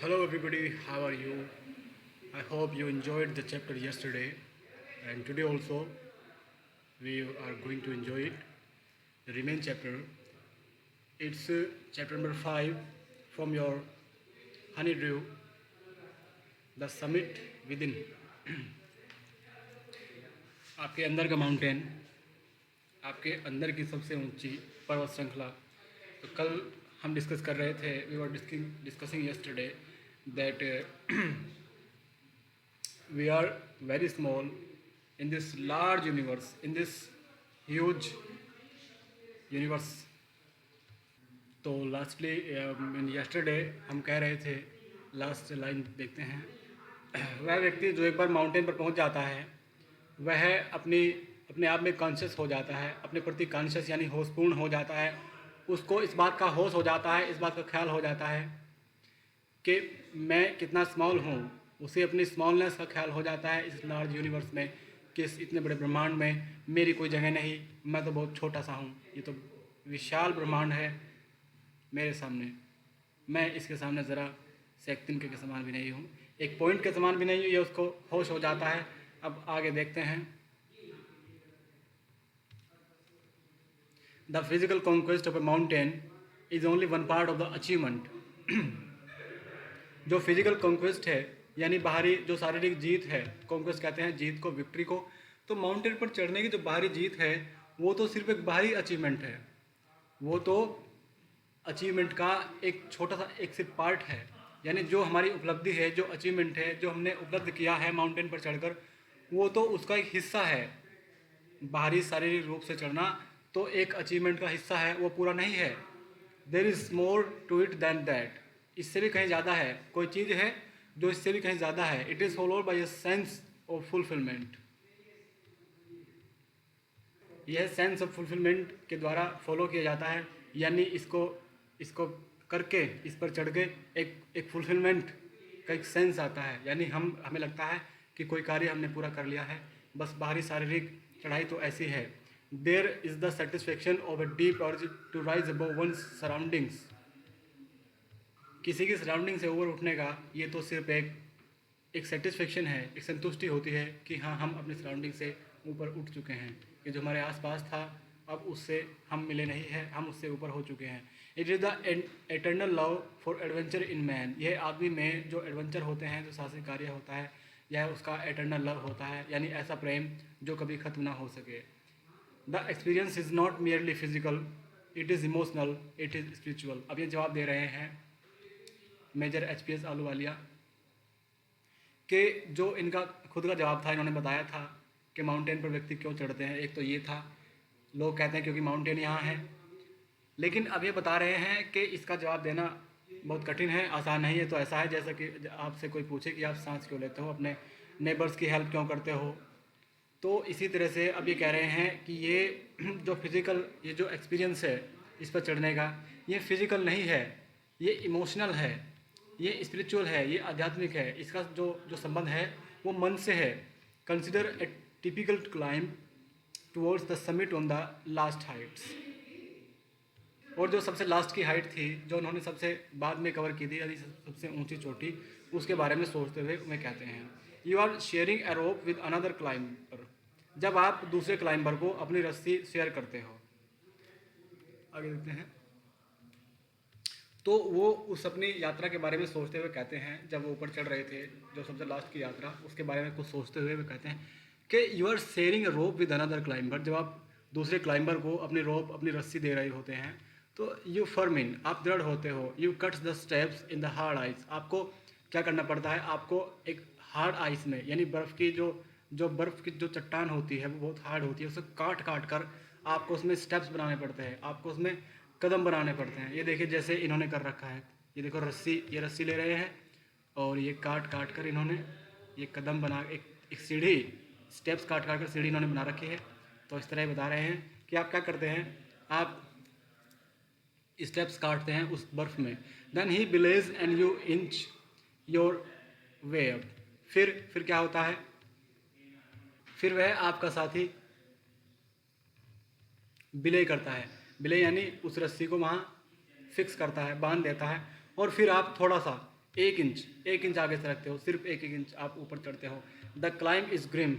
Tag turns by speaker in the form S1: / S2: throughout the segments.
S1: Hello everybody, how are you? I hope you enjoyed the chapter yesterday and today also we are going to enjoy it. The remaining chapter. It's chapter number 5 from your Honeydew, the summit within. आपके अंदर का mountain, आपके अंदर की सबसे ऊंची पर्वत श्रृंखला। तो कल हम डिस्कस कर रहे थे, we were discussing yesterday that we are very small in this large universe, in this huge universe. तो लास्टली yesterday हम कह रहे थे, लास्ट लाइन देखते हैं। वह व्यक्ति जो एक बार माउंटेन पर पहुंच जाता है वह अपने आप में कॉन्शियस हो जाता है, अपने प्रति कॉन्शियस यानी होशपूर्ण हो जाता है। उसको इस बात का होश हो जाता है, इस बात का ख्याल हो जाता है कि मैं कितना स्मॉल हूँ। उसे अपनी स्मॉलनेस का ख्याल हो जाता है इस लार्ज यूनिवर्स में, कि इस इतने बड़े ब्रह्मांड में मेरी कोई जगह नहीं, मैं तो बहुत छोटा सा हूँ। ये तो विशाल ब्रह्मांड है मेरे सामने, मैं इसके सामने ज़रा से एक तिनके के समान भी नहीं हूँ, एक पॉइंट के समान भी नहीं हूँ। ये उसको होश हो जाता है। अब आगे देखते हैं। The physical conquest of a mountain is only one part of the achievement. जो फिजिकल कॉन्क्वेस्ट है यानी बाहरी जो शारीरिक जीत है, कॉन्क्वेस्ट कहते हैं जीत को, विक्ट्री को। तो माउंटेन पर चढ़ने की जो बाहरी जीत है वो तो सिर्फ एक बाहरी अचीवमेंट है, वो तो अचीवमेंट का एक छोटा सा एक सिर्फ पार्ट है। यानी जो हमारी उपलब्धि है, जो अचीवमेंट है, जो हमने उपलब्ध किया है माउंटेन पर चढ़कर, वो तो उसका एक हिस्सा है। बाहरी शारीरिक रूप से चढ़ना तो एक अचीवमेंट का हिस्सा है, वो पूरा नहीं है। There is more to it than that. इससे भी कहीं ज़्यादा है, कोई चीज़ है जो इससे भी कहीं ज़्यादा है। It is followed by a sense of fulfilment. यह सेंस ऑफ फुलफिलमेंट के द्वारा फॉलो किया जाता है, यानी इसको इसको करके, इस पर चढ़ के एक फुलफिलमेंट का एक सेंस आता है। यानी हमें लगता है कि कोई कार्य हमने पूरा कर लिया है। बस बाहरी शारीरिक चढ़ाई तो ऐसी है। There is the satisfaction of a deep urge to rise above one's surroundings. किसी की सराउंडिंग से ऊपर उठने का ये तो सिर्फ एक सेटिस्फेक्शन है, एक संतुष्टि होती है कि हाँ, हम अपनी सराउंडिंग से ऊपर उठ चुके हैं, कि जो हमारे आसपास था अब उससे हम मिले नहीं हैं, हम उससे ऊपर हो चुके हैं। It is the eternal love for adventure in man. यह आदमी में जो एडवेंचर होते हैं, जो साहसिक कार्य होता है, यह उसका एटर्नल लव होता है, यानी ऐसा प्रेम जो कभी ख़त्म ना हो सके। The experience is not merely physical, it is emotional, it is spiritual. अब ये जवाब दे रहे हैं मेजर एचपीएस आलूवालिया कि जो इनका खुद का जवाब था, इन्होंने बताया था कि माउंटेन पर व्यक्ति क्यों चढ़ते हैं। एक तो ये था, लोग कहते हैं क्योंकि माउंटेन यहाँ है। लेकिन अब ये बता रहे हैं कि इसका जवाब देना बहुत कठिन है, आसान नहीं है। तो ऐसा है जैसा कि आपसे कोई पूछे कि आप सांस क्यों लेते हो, अपने नेबर्स की हेल्प क्यों करते हो। तो इसी तरह से अब ये कह रहे हैं कि ये जो फिज़िकल, ये जो एक्सपीरियंस है इस पर चढ़ने का, ये फिज़िकल नहीं है, ये इमोशनल है, ये स्पिरिचुअल है, ये आध्यात्मिक है। इसका जो जो संबंध है वो मन से है। Consider a typical climb towards the summit on the last Heights. और जो सबसे लास्ट की हाइट थी, जो उन्होंने सबसे बाद में कवर की थी, यानी सबसे ऊंची चोटी, उसके बारे में सोचते हुए वे कहते हैं, you are sharing a rope with another climber. जब आप दूसरे क्लाइंबर को अपनी रस्सी शेयर करते हो। आगे देखते हैं। तो वो उस अपनी यात्रा के बारे में सोचते हुए कहते हैं, जब वो ऊपर चढ़ रहे थे, जो सबसे लास्ट की यात्रा, उसके बारे में कुछ सोचते हुए वे कहते हैं कि you are sharing a rope with another climber. जब आप दूसरे क्लाइंबर को अपनी रोप, अपनी रस्सी दे रहे होते हैं, तो यू फर्म इन, आप दृढ़ होते हो। You cuts the steps in the hard ice. आपको क्या करना पड़ता है, आपको एक हार्ड आइस में, यानी बर्फ़ की जो बर्फ़ की जो चट्टान होती है वो बहुत हार्ड होती है, उसे काट काट कर आपको उसमें स्टेप्स बनाने पड़ते हैं, आपको उसमें कदम बनाने पड़ते हैं। ये देखिए जैसे इन्होंने कर रखा है, ये देखो रस्सी, ये रस्सी ले रहे हैं और ये काट काट कर इन्होंने ये कदम बना, एक सीढ़ी, स्टेप्स काट काट कर सीढ़ी इन्होंने बना रखी है। तो इस तरह बता रहे हैं कि आप क्या करते हैं, आप स्टेप्स काटते हैं उस बर्फ़ में। Then he belays and you inch your way up. फिर क्या होता है, फिर वह आपका साथी बिले करता है। बिले यानी उस रस्सी को वहाँ फिक्स करता है, बांध देता है, और फिर आप थोड़ा सा एक इंच आगे से रखते हो, सिर्फ एक इंच आप ऊपर चढ़ते हो। द क्लाइंब इज़ ग्रिम,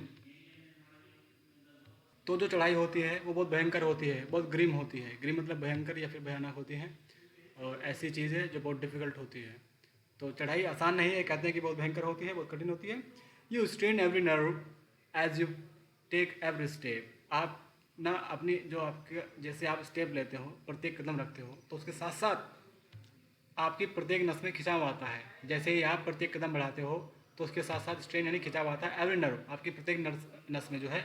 S1: तो जो चढ़ाई होती है वो बहुत भयंकर होती है, बहुत ग्रिम होती है। ग्रिम मतलब भयंकर या फिर भयानक होती है, और ऐसी चीज़ है जो बहुत डिफ़िकल्ट होती है। तो चढ़ाई आसान नहीं है, कहते हैं कि बहुत भयंकर होती है, बहुत कठिन होती है। You strain every nerve as you take every step, आप ना अपनी जो आपके जैसे आप स्टेप लेते हो, प्रत्येक कदम रखते हो, तो उसके साथ साथ आपकी प्रत्येक नस में खिंचाव आता है। जैसे ही आप प्रत्येक कदम बढ़ाते हो तो उसके साथ साथ स्ट्रेन यानी खिंचाव आता है। एवरी नर्व, आपकी प्रत्येक नस में जो है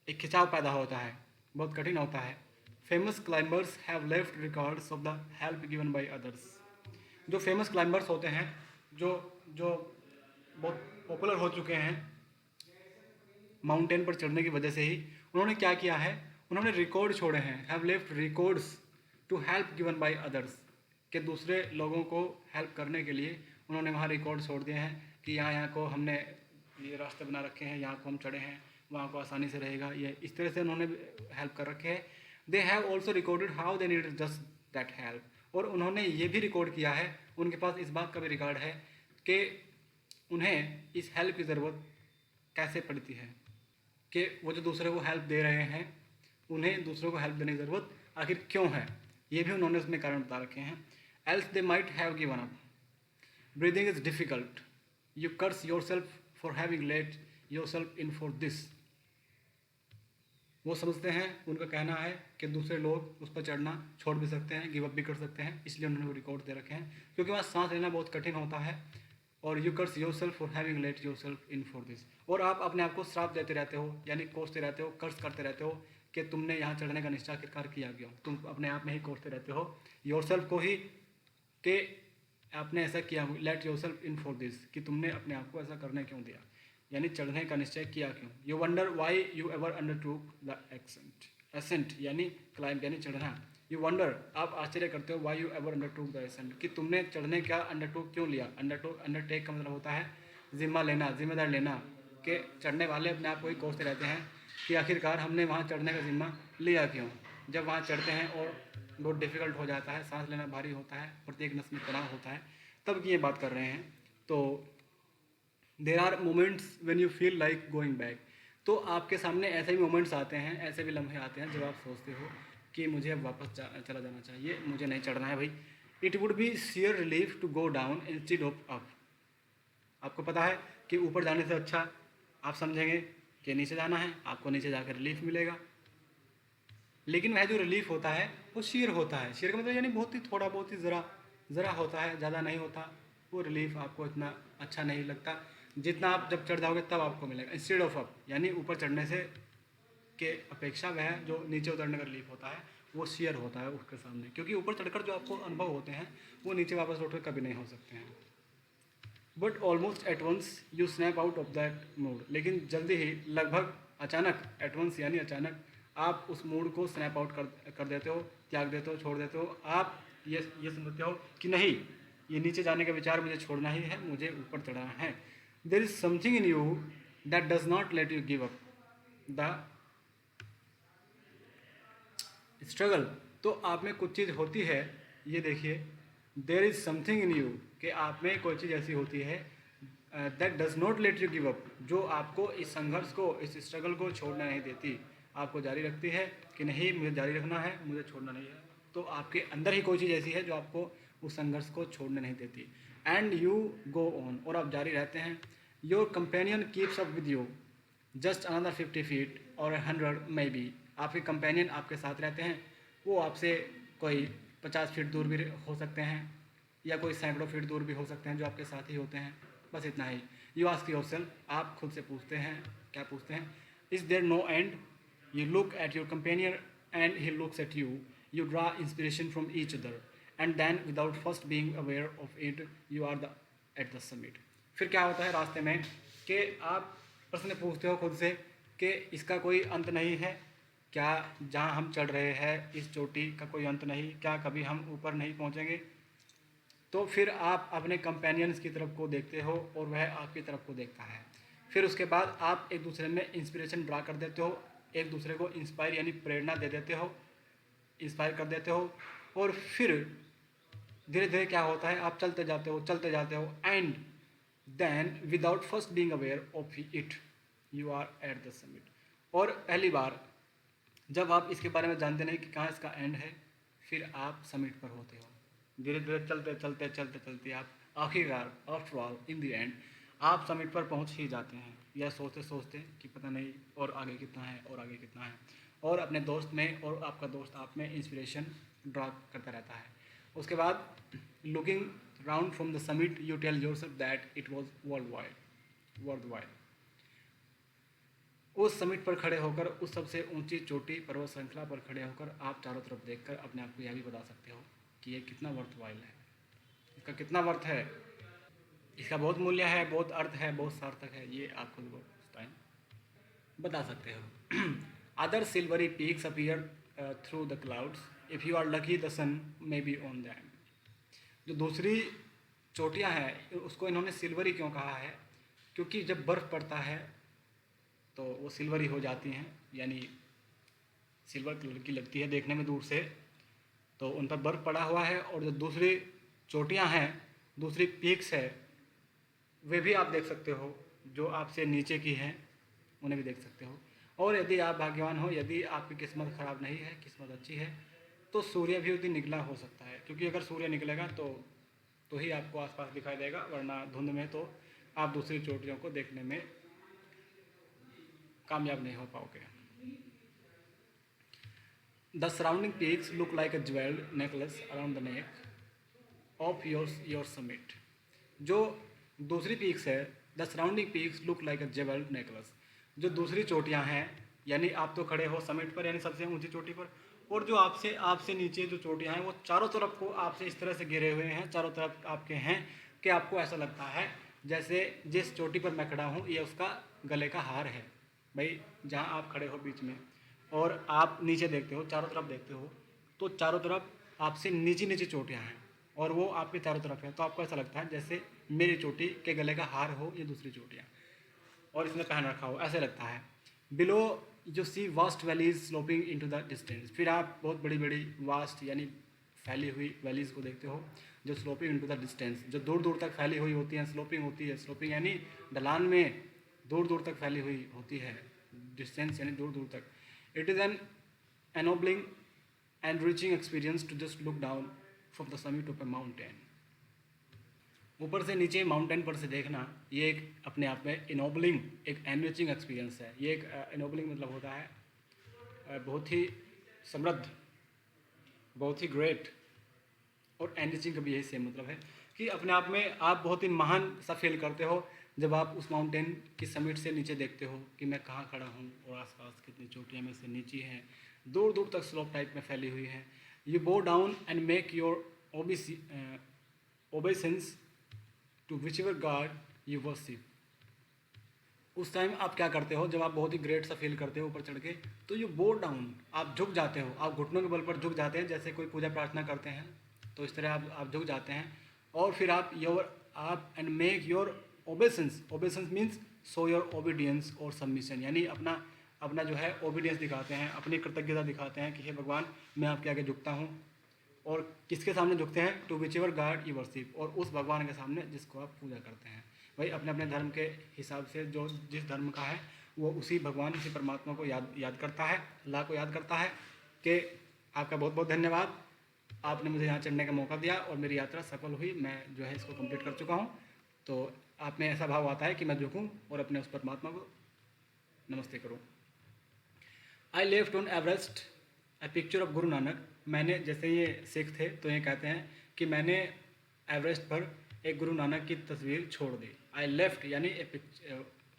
S1: एक खिंचाव पैदा होता है, बहुत कठिन होता है। Famous climbers have left records of the help given by others, जो फेमस क्लाइंबर्स होते हैं, जो जो बहुत पॉपुलर हो चुके हैं माउंटेन पर चढ़ने की वजह से ही, उन्होंने क्या किया है, उन्होंने रिकॉर्ड छोड़े हैं। Have left records to help given by others, कि दूसरे लोगों को हेल्प करने के लिए उन्होंने वहाँ रिकॉर्ड छोड़ दिए हैं कि यहाँ को हमने ये रास्ते बना रखे हैं, यहाँ को हम चढ़े हैं, वहाँ को आसानी से रहेगा, ये इस तरह से उन्होंने हेल्प कर रखे हैं। They have also recorded how they need just that help, और उन्होंने ये भी रिकॉर्ड किया है, उनके पास इस बात का भी रिकॉर्ड है कि उन्हें इस हेल्प की ज़रूरत कैसे पड़ती है, कि वो जो दूसरे को हेल्प दे रहे हैं उन्हें दूसरों को हेल्प देने की ज़रूरत आखिर क्यों है, ये भी उन्होंने उसमें कारण बता रखे हैं। Else they might have given up, breathing is difficult, you curse yourself for having let yourself in for this. वो समझते हैं, उनका कहना है कि दूसरे लोग उस पर चढ़ना छोड़ भी सकते हैं, गिव अप भी कर सकते हैं, इसलिए उन्होंने वो रिकॉर्ड दे रखे हैं, क्योंकि वहाँ सांस लेना बहुत कठिन होता है। और you curse yourself for having let yourself in for this, और आप अपने आप को श्राप देते रहते हो, यानी कोसते रहते हो, कर्स करते रहते हो कि तुमने यहाँ चढ़ने का निश्चय आखिरकार किया क्यों। तुम अपने आप में ही कोसते रहते हो योर सेल्फ को ही, कि आपने ऐसा किया, late yourself in for this, कि तुमने अपने आप को ऐसा करने क्यों दिया, यानी चढ़ने का निश्चय किया क्यों। You wonder why you ever undertook the ascent यानी क्लाइंब यानी चढ़ना। यू वंडर, आप आश्चर्य करते हो, why you ever undertook the ascent, कि तुमने चढ़ने का अंडरटूक क्यों लिया। अंडरटेक का मतलब होता है जिम्मा लेना, जिम्मेदार लेना, कि चढ़ने वाले अपने आप को ही कोसते रहते हैं कि आखिरकार हमने वहाँ चढ़ने का जिम्मा लिया क्यों। जब वहाँ चढ़ते हैं और बहुत डिफ़िकल्ट हो जाता है, सांस लेना भारी होता है, प्रत्येक नस में तनाव होता है, तब की ये बात कर रहे हैं। तो there are moments when you feel like going back, तो आपके सामने ऐसे भी मोमेंट्स आते हैं, ऐसे भी लम्हे आते हैं जब आप सोचते हो कि मुझे अब वापस चला जाना चाहिए, मुझे नहीं चढ़ना है भाई। It would be sheer relief to go down instead of up, आपको पता है कि ऊपर जाने से अच्छा आप समझेंगे कि नीचे जाना है, आपको नीचे जाकर रिलीफ मिलेगा। लेकिन वह जो रिलीफ होता है वो शेयर होता है। शेयर का मतलब यानी बहुत ही थोड़ा, बहुत ही ज़रा होता है, ज़्यादा नहीं होता। वो रिलीफ आपको इतना अच्छा नहीं लगता जितना आप जब चढ़ जाओगे तब आपको मिलेगा। इंस्टेड ऑफ अप यानी ऊपर चढ़ने से के अपेक्षा वह जो नीचे उतरने का रिलीफ होता है वो शेयर होता है उसके सामने, क्योंकि ऊपर चढ़कर जो आपको अनुभव होते हैं वो नीचे वापस लौट कर कभी नहीं हो सकते हैं। But almost at once you snap out of that mood, लेकिन जल्दी ही, लगभग अचानक, एट वंस यानी अचानक, आप उस मूड को स्नैप आउट कर देते हो, त्याग देते हो, छोड़ देते हो। आप ये समझते हो कि नहीं, ये नीचे जाने का विचार मुझे छोड़ना ही है, मुझे ऊपर चढ़ना है। There is something in you that does not let you give up the struggle, तो आप में कुछ चीज़ होती है, ये देखिए, there is something in you, कि आप में कोई चीज़ ऐसी होती है that does not let you give up, जो आपको इस संघर्ष को, इस स्ट्रगल को छोड़ना नहीं देती, आपको जारी रखती है कि नहीं मुझे जारी रखना है, मुझे छोड़ना नहीं है। तो आपके अंदर ही कोई चीज़ ऐसी है जो आपको उस संघर्ष को छोड़ने नहीं देती। एंड यू गो ऑन, और आप जारी रहते हैं। Your companion keeps up with you just another 50 feet और 100 मे बी, आपके कंपेनियन आपके साथ रहते हैं, वो आपसे कोई 50 फीट दूर भी हो सकते हैं या कोई सैकड़ों फीट दूर भी हो सकते हैं, जो आपके साथ ही होते हैं, बस इतना ही। यू आस्क योर सेल्फ, आप खुद से पूछते हैं, क्या पूछते हैं, is there no end. You look at your companion and he looks at you, you draw inspiration from each other and then without first being aware of it you are the at the summit. फिर क्या होता है रास्ते में कि आप प्रश्न पूछते हो खुद से कि इसका कोई अंत नहीं है क्या, जहाँ हम चढ़ रहे हैं इस चोटी का कोई अंत नहीं, क्या कभी हम ऊपर नहीं पहुँचेंगे। तो फिर आप अपने कंपेनियंस की तरफ को देखते हो और वह आपकी तरफ को देखता है। फिर उसके बाद आप एक दूसरे में इंस्पिरेशन ड्रा कर देते हो, एक दूसरे को इंस्पायर यानी प्रेरणा दे देते हो, इंस्पायर कर देते हो। और फिर धीरे धीरे क्या होता है, आप चलते जाते हो and then without first being aware of it you are at the summit. और पहली बार जब आप इसके बारे में जानते नहीं कि कहाँ इसका एंड है, फिर आप समिट पर होते हो। धीरे धीरे चलते आप आखिरकार after all in the end आप समिट पर पहुंच ही जाते हैं, या सोचते सोचते कि पता नहीं और आगे कितना है और आगे कितना है, और अपने दोस्त में और आपका दोस्त आप में इंस्पिरेशन ड्रा करता रहता है। उसके बाद looking round from the summit you tell yourself that it was world wide. उस समिट पर खड़े होकर, उस सबसे ऊंची चोटी पर्वत श्रृंखला पर खड़े होकर आप चारों तरफ देखकर अपने आप को यह भी बता सकते हो कि ये कितना वर्थवाइल है, इसका कितना वर्थ है, इसका बहुत मूल्य है, बहुत अर्थ है, बहुत सार्थक है, ये आप खुद को उस टाइम बता सकते हो। Other silvery peaks appear through the clouds, if you are lucky the sun may be on them. जो दूसरी चोटियाँ हैं उसको इन्होंने सिल्वरी क्यों कहा है, क्योंकि जब बर्फ़ पड़ता है तो वो सिल्वरी हो जाती हैं, यानी सिल्वर कलर की लगती है देखने में दूर से, तो उन पर बर्फ़ पड़ा हुआ है। और जो दूसरी चोटियाँ हैं, दूसरी पीक्स है, वे भी आप देख सकते हो, जो आपसे नीचे की हैं उन्हें भी देख सकते हो। और यदि आप भाग्यवान हो, यदि आपकी किस्मत ख़राब नहीं है, किस्मत अच्छी है, तो सूर्य भी उस दिन निकला हो सकता है, क्योंकि अगर सूर्य निकलेगा तो ही आपको आसपास दिखाई देगा, वरना धुंध में तो आप दूसरी चोटियों को देखने में कामयाब नहीं हो पाओगे। The surrounding peaks look like a jewelled necklace around the neck of your summit. जो दूसरी पीक्स है, the surrounding peaks look like a jewelled necklace. जो दूसरी चोटियां हैं, यानी आप तो खड़े हो समिट पर, यानी सबसे ऊंची चोटी पर, और जो आपसे नीचे जो चोटियां हैं वो चारों तरफ को आपसे इस तरह से घिरे हुए हैं, चारों तरफ आपके हैं कि आपको ऐसा लगता है जैसे जिस चोटी पर मैं खड़ा हूँ ये उसका गले का हार है। भाई जहाँ आप खड़े हो बीच में और आप नीचे देखते हो, चारों तरफ देखते हो, तो चारों तरफ आपसे नीची नीची चोटियाँ हैं और वो आपके चारों तरफ है, तो आपको ऐसा लगता है जैसे मेरी चोटी के गले का हार हो ये दूसरी चोटियाँ, और इसने पहन रखा हो, ऐसे लगता है। बिलो जो see vast valleys sloping into the distance, फिर आप बहुत बड़ी बड़ी वास्ट यानी फैली हुई वैलीज को देखते हो जो स्लोपिंग इनटू द डिस्टेंस, जो दूर दूर तक फैली हुई होती हैं। स्लोपिंग होती है, स्लोपिंग यानी ढलान में दूर दूर तक फैली हुई होती है, डिस्टेंस यानी दूर दूर तक। It is an ennobling and enriching experience to just look down from the summit of a mountain. ऊपर से नीचे माउंटेन पर से देखना, ये एक अपने आप में इनोबलिंग, एक एनरिचिंग एक्सपीरियंस है। ये एक इनोबलिंग मतलब होता है बहुत ही समृद्ध, बहुत ही ग्रेट, और एनरिचिंग का भी यही सेम मतलब है कि अपने आप में आप बहुत ही महान सा फील करते हो जब आप उस माउंटेन की समिट से नीचे देखते हो कि मैं कहाँ खड़ा हूँ और आसपास कितनी चोटियाँ में से नीची हैं, दूर दूर तक स्लोप टाइप में फैली हुई हैं। You bow down and make your obeisance to whichever god you worship. उस टाइम आप क्या करते हो, जब आप बहुत ही ग्रेट सा फील करते हो ऊपर चढ़ के, तो यू बो डाउन, आप झुक जाते हो, आप घुटनों के बल पर झुक जाते हैं, जैसे कोई पूजा प्रार्थना करते हैं तो इस तरह आप झुक जाते हैं। और फिर आप and make your obeisance means show your obedience और सबमिशन, यानी अपना जो है ओबीडियंस दिखाते हैं, अपनी कृतज्ञता दिखाते हैं कि हे भगवान मैं आपके आगे झुकता हूँ। और किसके सामने झुकते हैं, to whichever god you worship, और उस भगवान के सामने जिसको आप पूजा करते हैं। भाई अपने अपने धर्म के हिसाब से जो जिस धर्म का है वो उसी भगवान, उसी परमात्मा को याद करता है, अल्लाह को याद करता है कि आपका बहुत बहुत धन्यवाद, आपने मुझे यहाँ चढ़ने का मौका दिया और मेरी यात्रा सफल हुई, मैं जो है इसको कंप्लीट कर चुका हूँ। तो आप में ऐसा भाव आता है कि मैं झुकूँ और अपने उस परमात्मा को नमस्ते करूँ। I left on Everest A picture of Guru Nanak. मैंने, जैसे ये सिख थे तो ये कहते हैं कि मैंने एवरेस्ट पर एक गुरु नानक की तस्वीर छोड़ दी। आई लेफ्ट यानी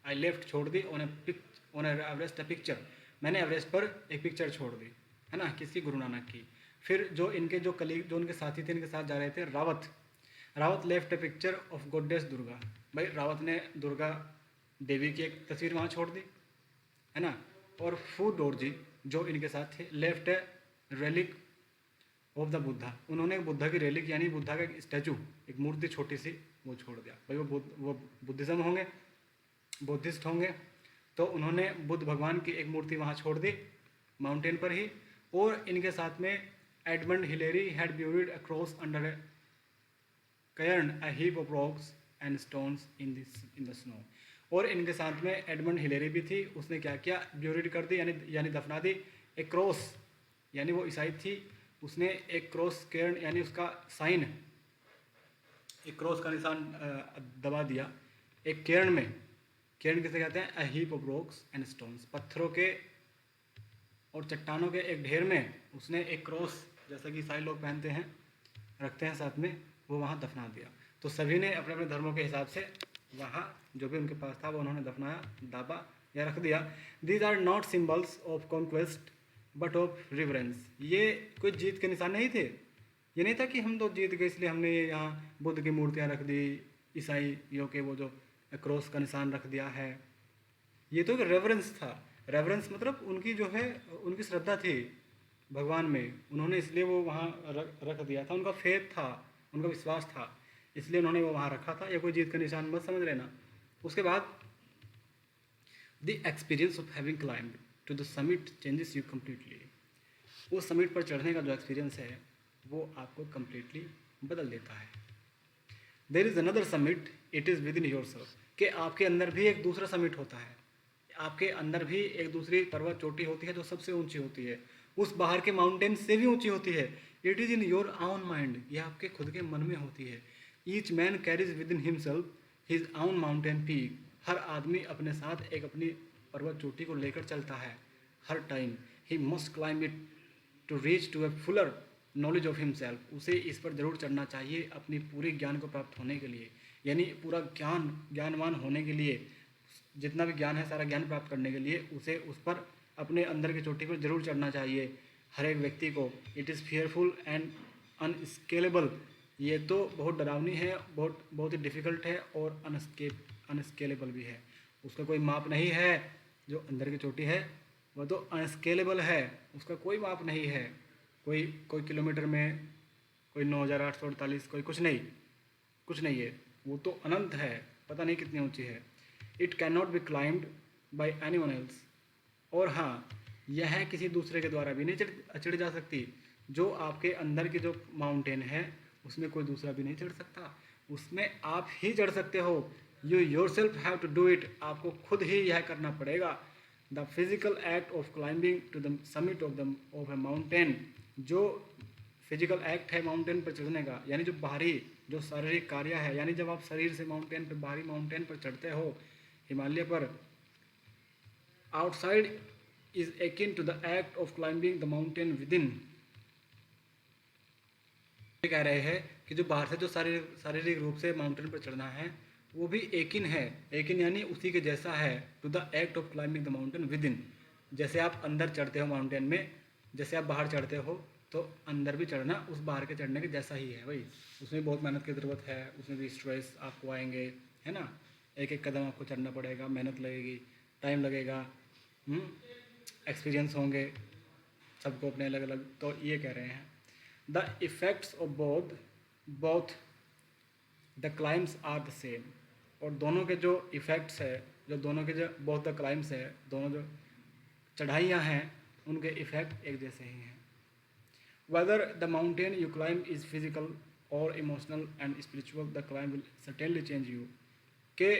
S1: आई लेफ्ट छोड़ दी, ऑन एवरेस्ट ए पिक्चर, मैंने एवरेस्ट पर एक पिक्चर छोड़ दी, है ना, किसकी, गुरु नानक की। फिर जो उनके साथी थे, इनके साथ जा रहे थे, Rawat left A picture of goddess Durga. भाई रावत ने दुर्गा देवी की एक तस्वीर वहाँ छोड़ दी, है ना। और फू डोरजी जो इनके साथ थे, left A relic of the Buddha, उन्होंने बुद्धा की रेलिक यानी बुद्धा का एक स्टैचू, एक मूर्ति छोटी सी, वो छोड़ दिया। भाई वो बुद्धिज़्म होंगे, बुद्धिस्ट होंगे, तो उन्होंने बुद्ध भगवान की एक मूर्ति वहाँ छोड़ दी माउंटेन पर ही। और इनके साथ में Edmund Hillary had buried across under cairn a heap of rocks and stones in the snow। और इनके साथ में एडमंड हिलेरी भी थी। उसने क्या किया, ब्यूरिड कर दी, यानी दफना दी। एक क्रॉस, यानी वो ईसाई थी, उसने एक क्रॉस केर्न यानी उसका साइन, एक क्रॉस का निशान दबा दिया एक केर्न में। केर्न किसे कहते हैं? A heap of rocks and stones, पत्थरों के और चट्टानों के एक ढेर में उसने एक क्रॉस, जैसा कि ईसाई लोग पहनते हैं, रखते हैं साथ में, वो वहाँ दफना दिया। तो सभी ने अपने अपने धर्मों के हिसाब से वहाँ जो भी उनके पास था वो उन्होंने दफनाया, दाबा या रख दिया। These are not symbols of conquest but of reverence. ये कोई जीत के निशान नहीं थे। ये नहीं था कि हम तो जीत गए इसलिए हमने ये यहाँ बुद्ध की मूर्तियाँ रख दी, ईसाइयों के वो जो क्रॉस का निशान रख दिया है। ये तो एक रेवरेंस था। रेवरेंस मतलब उनकी जो है, उनकी श्रद्धा थी भगवान में, उन्होंने इसलिए वो वहाँ रख दिया था। उनका फेथ था, उनका विश्वास था, इसलिए उन्होंने वो वहाँ रखा था। या कोई जीत का निशान मत समझ लेना। उसके बाद the experience of having climbed to the summit changes you completely. वो समिट पर चढ़ने का जो एक्सपीरियंस है वो आपको कम्प्लीटली बदल देता है। There is another summit, it is within yourself, कि आपके अंदर भी एक दूसरा समिट होता है, आपके अंदर भी एक दूसरी पर्वत चोटी होती है जो सबसे ऊंची होती है, उस बाहर के माउंटेन से भी ऊंची होती है। इट इज़ इन योर आउन माइंड, ये आपके खुद के मन में होती है। Each man carries with in himself his आउन माउंटेन पीक। हर आदमी अपने साथ एक अपनी पर्वत चोटी को लेकर चलता है हर time. He must climb it to reach to a fuller knowledge of himself. उसे इस पर जरूर चढ़ना चाहिए अपनी पूरी ज्ञान को प्राप्त होने के लिए, यानी पूरा ज्ञानवान होने के लिए, जितना भी ज्ञान है सारा ज्ञान प्राप्त करने के लिए उसे उस पर अपने अंदर की चोटी पर जरूर चढ़ना चाहिए हर एक व्यक्ति को। It is fearful and unscalable. ये तो बहुत डरावनी है, बहुत ही डिफ़िकल्ट है और अनस्केलेबल भी है। उसका कोई माप नहीं है। जो अंदर की चोटी है वह तो अनस्केलेबल है, उसका कोई माप नहीं है। कोई किलोमीटर में, कोई 9,848, कोई कुछ नहीं है। वो तो अनंत है, पता नहीं कितनी ऊंची है। It can not be climbed by any one else. और हाँ, यह किसी दूसरे के द्वारा भी नहीं चढ़ जा सकती। जो आपके अंदर की जो माउंटेन है उसमें कोई दूसरा भी नहीं चढ़ सकता, उसमें आप ही चढ़ सकते हो। You yourself have to do it. आपको खुद ही यह करना पड़ेगा। The physical act of climbing to the summit of a mountain. जो फिजिकल एक्ट है माउंटेन पर चढ़ने का, यानी जो बाहरी जो शारीरिक कार्य है, यानी जब आप शरीर से माउंटेन पर, बाहरी माउंटेन पर चढ़ते हो हिमालय पर, outside is akin to the act of climbing the mountain within. कह रहे हैं कि जो बाहर से जो शारीरिक रूप से माउंटेन पर चढ़ना है वो भी एकिन है। एकिन यानी उसी के जैसा है to the act of climbing the mountain within. जैसे आप अंदर चढ़ते हो माउंटेन में, जैसे आप बाहर चढ़ते हो, तो अंदर भी चढ़ना उस बाहर के चढ़ने के जैसा ही है भाई। उसमें बहुत मेहनत की ज़रूरत है, उसमें भी स्ट्रेस आपको आएंगे, है ना। एक एक कदम आपको चढ़ना पड़ेगा, मेहनत लगेगी, टाइम लगेगा, एक्सपीरियंस होंगे सबको अपने अलग अलग। तो ये कह रहे हैं the effects of both the climbs are the same. और दोनों के जो इफ़ेक्ट्स है, जो दोनों के जो बोथ द क्लाइम्स है, दोनों जो चढ़ाइयाँ हैं उनके इफ़ेक्ट एक जैसे ही हैं। Whether the mountain you climb is physical or emotional and spiritual, the climb will certainly change you। कि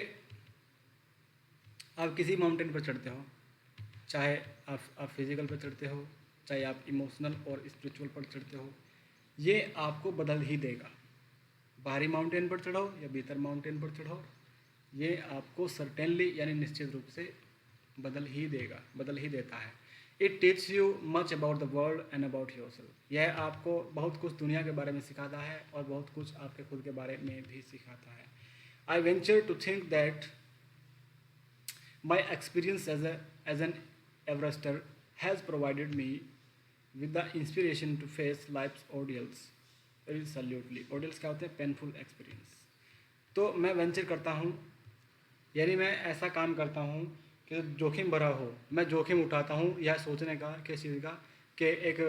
S1: आप किसी माउंटेन पर चढ़ते हो, चाहे आप फिजिकल पर चढ़ते हो, चाहे आप इमोशनल और स्पिरिचुअल पर चढ़ते हो, ये आपको बदल ही देगा। बाहरी माउंटेन पर चढ़ो या भीतर माउंटेन पर चढ़ो, ये आपको सर्टेनली यानी निश्चित रूप से बदल ही देता है। It teach you much about the world and about your self. यह आपको बहुत कुछ दुनिया के बारे में सिखाता है और बहुत कुछ आपके खुद के बारे में भी सिखाता है। I venture to think that my experience as an Everester has provided me with the inspiration to face life's ordeals. Absolutely. Ordeals क्या होते हैं? Painful experience. तो मैं वेंचर करता हूँ, यानी मैं ऐसा काम करता हूँ कि जोखिम भरा हो। मैं जोखिम उठाता हूँ यह सोचने का, किस चीज़ का, कि एक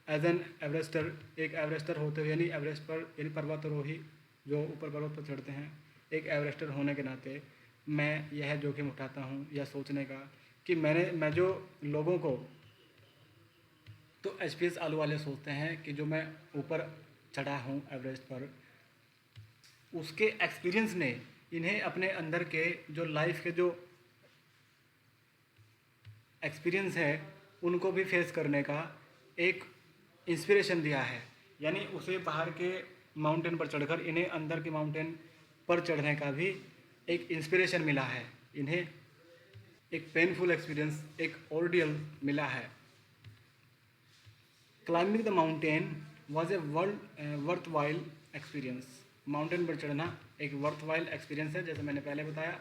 S1: एज एन एवरेस्टर, एक एवरेस्टर होते हुए, यानी एवरेस्ट पर, यानी पर्वतारोही जो ऊपर पर्वत पर चढ़ते हैं, एक एवरेस्टर होने के नाते मैं यह जोखिम उठाता हूँ यह सोचने का कि मैं जो लोगों को, तो एचपीएस आलू वाले सोचते हैं कि जो मैं ऊपर चढ़ा हूँ एवरेस्ट पर, उसके एक्सपीरियंस ने इन्हें अपने अंदर के जो लाइफ के जो एक्सपीरियंस है उनको भी फेस करने का एक इंस्पिरेशन दिया है। यानी उसे बाहर के माउंटेन पर चढ़कर इन्हें अंदर के माउंटेन पर चढ़ने का भी एक इंस्पिरेशन मिला है। इन्हें एक पेनफुल एक्सपीरियंस, एक ऑर्डियल मिला है। Climbing the mountain was a worth while experience. Mountain पर चढ़ना एक वर्थ वाइल एक्सपीरियंस है, जैसे मैंने पहले बताया,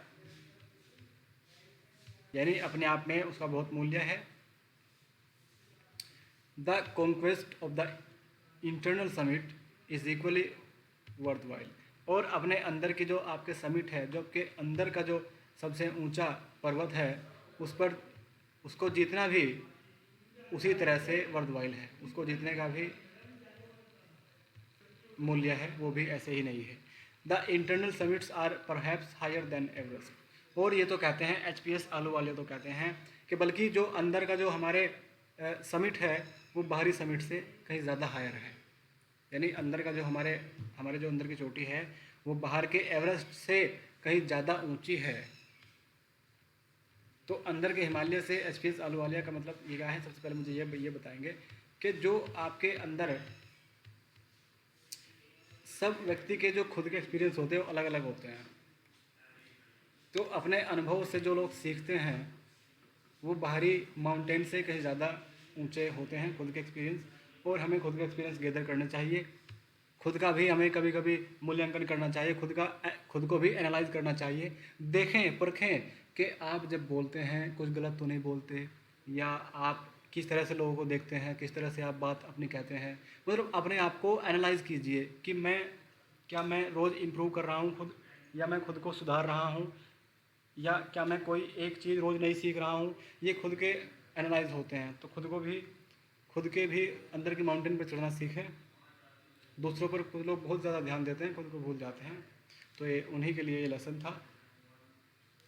S1: यानी अपने आप में उसका बहुत मूल्य है। The conquest of the internal summit is equally worth while. और अपने अंदर की जो आपके समिट है, जो आपके अंदर का जो सबसे ऊंचा पर्वत है, उस पर उसको जीतना भी उसी तरह से वर्थ वाइल है। उसको जीतने का भी मूल्य है, वो भी ऐसे ही नहीं है। The internal summits are perhaps higher than Everest. और ये तो कहते हैं HPS आलू वाले तो कहते हैं कि बल्कि जो अंदर का जो हमारे समिट है वो बाहरी समिट से कहीं ज़्यादा हायर है। यानी अंदर का जो हमारे जो अंदर की चोटी है वो बाहर के एवरेस्ट से कहीं ज़्यादा ऊंची है। तो अंदर के हिमालय से HPS आलूवालिया का मतलब ये क्या है? सबसे पहले मुझे ये बताएंगे कि जो आपके अंदर सब व्यक्ति के जो खुद के एक्सपीरियंस होते हैं वो अलग अलग होते हैं। तो अपने अनुभव से जो लोग सीखते हैं वो बाहरी माउंटेन से कहीं ज़्यादा ऊंचे होते हैं खुद के एक्सपीरियंस। और हमें खुद का एक्सपीरियंस गैदर करना चाहिए। खुद का भी हमें कभी कभी मूल्यांकन करना चाहिए, खुद को भी एनालाइज करना चाहिए। देखें परखें कि आप जब बोलते हैं कुछ गलत तो नहीं बोलते, या आप किस तरह से लोगों को देखते हैं, किस तरह से आप बात अपनी कहते हैं। मतलब अपने आप को एनालाइज कीजिए कि मैं रोज़ इम्प्रूव कर रहा हूँ खुद, या मैं खुद को सुधार रहा हूँ, या क्या मैं कोई एक चीज़ रोज़ नहीं सीख रहा हूँ। ये खुद के एनालाइज होते हैं। तो खुद के भी अंदर की माउंटेन पर चढ़ना सीखें। दूसरों पर कुछ लोग बहुत ज़्यादा ध्यान देते हैं, खुद को भूल जाते हैं। तो ये उन्हीं के लिए ये लेसन था,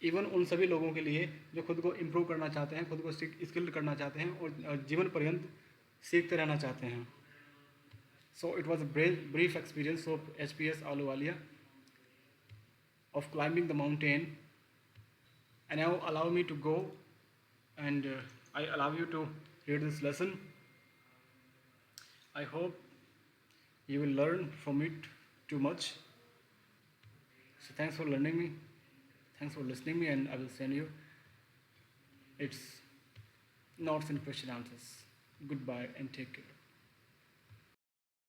S1: इवन उन सभी लोगों के लिए जो खुद को इम्प्रूव करना चाहते हैं, खुद को स्किल्ड करना चाहते हैं और जीवन पर्यंत सीखते रहना चाहते हैं। So it was a brief experience of HPS Ahluwalia of climbing the mountain, and now allow me to go, and I allow you to read this lesson. I hope you will learn from it too much. So thanks for learning me, thanks for listening me, and I will send you its notes and question answers. Goodbye and take care.